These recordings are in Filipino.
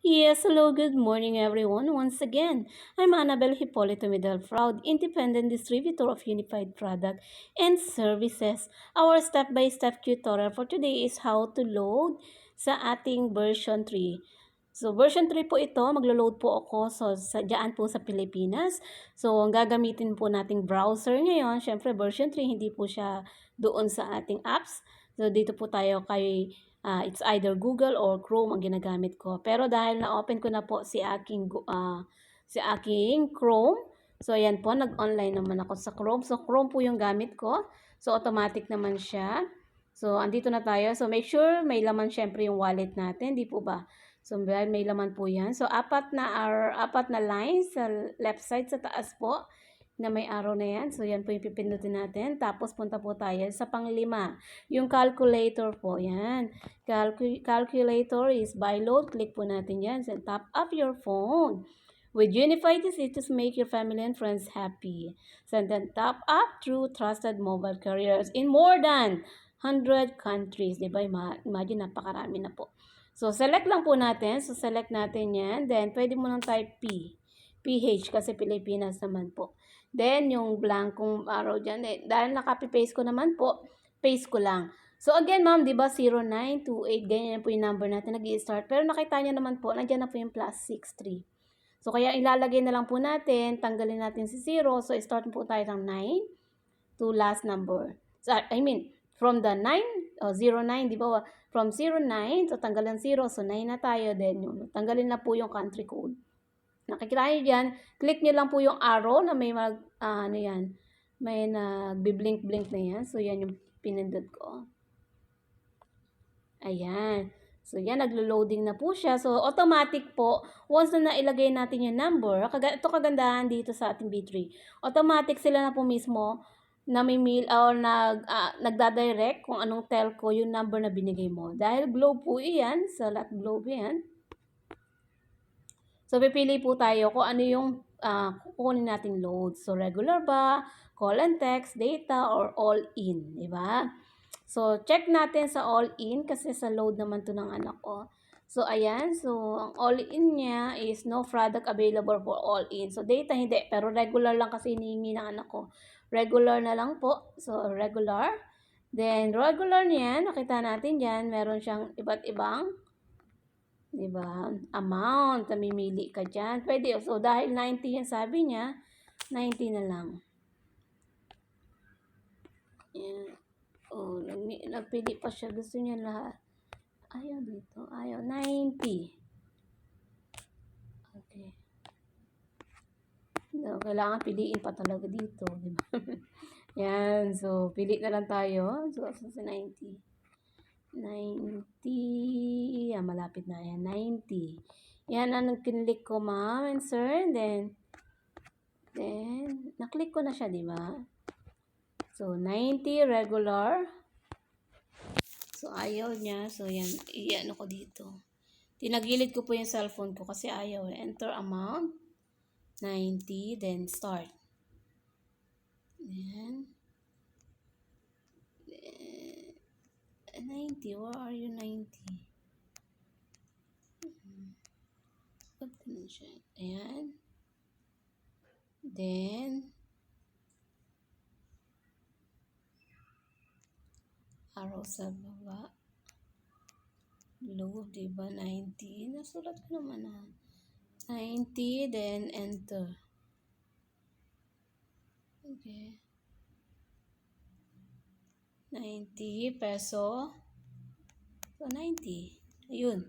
Yes, hello, good morning everyone. Once again, I'm Annabel Hipolito Medal, proud independent distributor of Unified Product and Services. Our step-by-step tutorial for today is how to load sa ating version 3. So, version 3 po ito, maglo-load po ako dyan po sa Pilipinas. So, ang gagamitin po nating browser ngayon, syempre version 3, hindi po siya doon sa ating apps. So, dito po tayo kay it's either Google or Chrome ang ginagamit ko. Pero dahil na-open ko na po si aking Chrome, so ayan po, nag-online naman ako sa Chrome. So Chrome po yung gamit ko. So automatic naman siya. So andito na tayo. So make sure may laman syempre yung wallet natin, di po ba? So may laman po yan. So apat na lines sa left side sa taas po na may arrow na yan. So, yan po yung pipindutin natin. Tapos, punta po tayo sa panglima. Yung calculator po. Yan. Calculator is buy load. Click po natin yan. So, tap up your phone. With Unified Cities, make your family and friends happy. So, then tap up through trusted mobile carriers in more than 100 countries. Diba? Imagine, napakarami na po. So, select lang po natin. So, select natin yan. Then, pwede mo nang type PH kasi Pilipinas naman po. Then, yung blankong arrow dyan, dahil naka-paste ko naman po, paste ko lang. So, again, ma'am, di ba 0928, ganyan po yung number natin nag-i-start. Pero nakita niyo naman po, nandiyan na po yung plus 63. So, kaya ilalagay na lang po natin, tanggalin natin si 0. So, start po tayo ng 9 to last number. So, from the 9, 09, di ba? From 09, so tanggalin 0, so 9 na tayo. Then, tanggalin na po yung country code. Nakikita nyo dyan, click nyo lang po yung arrow na may may nagbi-blink-blink na yan. So, yan yung pinindot ko. Ayan. So, yan, naglo-loading na po siya. So, automatic po, once na nailagay natin yung number, ito kagandahan dito sa ating B3, automatic sila na po mismo na may mail or nagdadirect kung anong telco yung number na binigay mo. Dahil Globe po yan, sa lahat Globe yan. So, pipili po tayo kung ano yung kukunin nating load. So, regular ba, call and text, data, or all-in, di ba? So, check natin sa all-in kasi sa load naman to ng anak ko. So, ayan. So, ang all-in niya is no product available for all-in. So, data hindi. Pero regular lang kasi hinihingi ng anak ko. Regular na lang po. So, regular. Then, regular niya, nakita natin dyan, meron siyang iba't ibang diba? Amount, namimili ka dyan. Pwede. So, dahil 90 yan sabi niya, 90 na lang. Yan. Oh, nagpili pa siya. Gusto niya lahat. Ayaw dito. Ayaw. 90. Okay. So, kailangan piliin pa talaga dito. Diba? Yan. So, pili na lang tayo. So, sa 90. 90. Yan, malapit na yan. 90. Yan ang kinlik ko, ma'am and sir. Then, naklik ko na siya, di ba? So, 90 regular. So, ayaw niya. So, yan. Iyan ko dito. Tinagilid ko po yung cellphone ko kasi ayaw. Enter amount. 90. Then, start. Then, 90. Where are you, 90? Ganun siya. Ayan. Then, arrow sa baba. Load, diba? 90. Nasulat ko naman 90, then enter. Okay. 90 peso. So, 90. Ayun.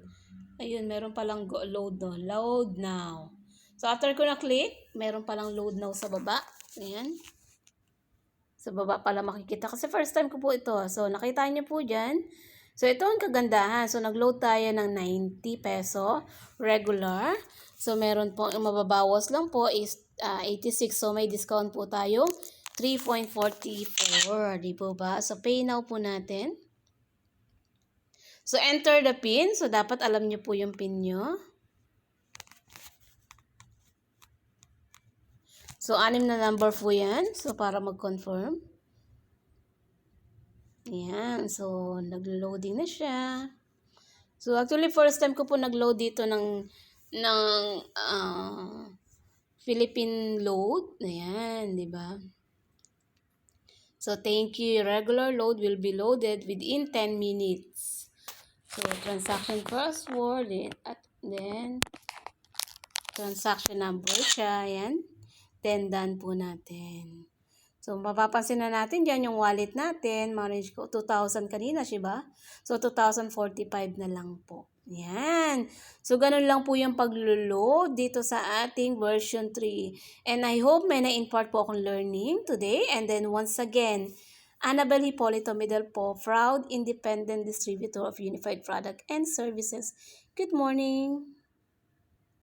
Ayun, meron palang load no. Load now. So, after ko na-click, meron palang load now sa baba. Ayan. Sa baba pala makikita. Kasi first time ko po ito. So, nakita niyo po dyan. So, ito ang kagandahan. So, nag-load tayo ng 90 peso. Regular. So, meron po, ang mababawas lang po is 86. So, may discount po tayo. 3.44. Di po ba? So, pay now po natin. So, enter the PIN. So, dapat alam niyo po yung PIN nyo. So, 6 na number po yan. So, para mag-confirm. Ayan. So, nag-loading na siya. So, actually, first time ko po nag-load dito ng Philippine load. Ayan, di ba? So, thank you. Regular load will be loaded within 10 minutes. So, transaction password, then transaction number siya. Ayan. Then, done po natin. So, mapapansin na natin dyan yung wallet natin. Manage ko, 2,000 kanina, diba? So, 2,045 na lang po. Yan. So, ganun lang po yung paglo-load dito sa ating version 3. And I hope may na-impart po akong learning today. And then, once again, Annabelle Hipolito Middle po, proud independent distributor of unified product and services. Good morning.